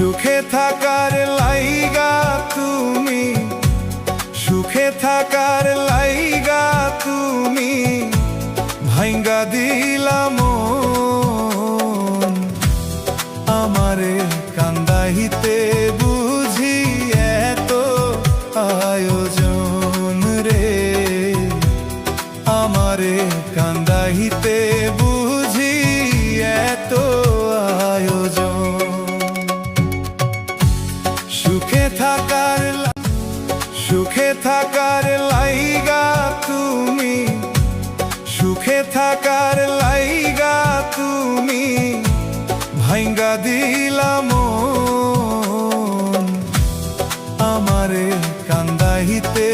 সুখে থাকার লাইগা তুমি, সুখে থাকার লাইগা তুমি ভাঙ্গা দিলাম আমারে কান্দাইতে বুঝি এত আয়োজন রে, আমারে কান্দাইতে বুঝি এত আয়োজন। সুখে থাকার সুখে থাকার লাইগা তুমি, সুখে থাকার লাইগা তুমি ভাঙ্গা দিলাম আমারে কান্দাইতে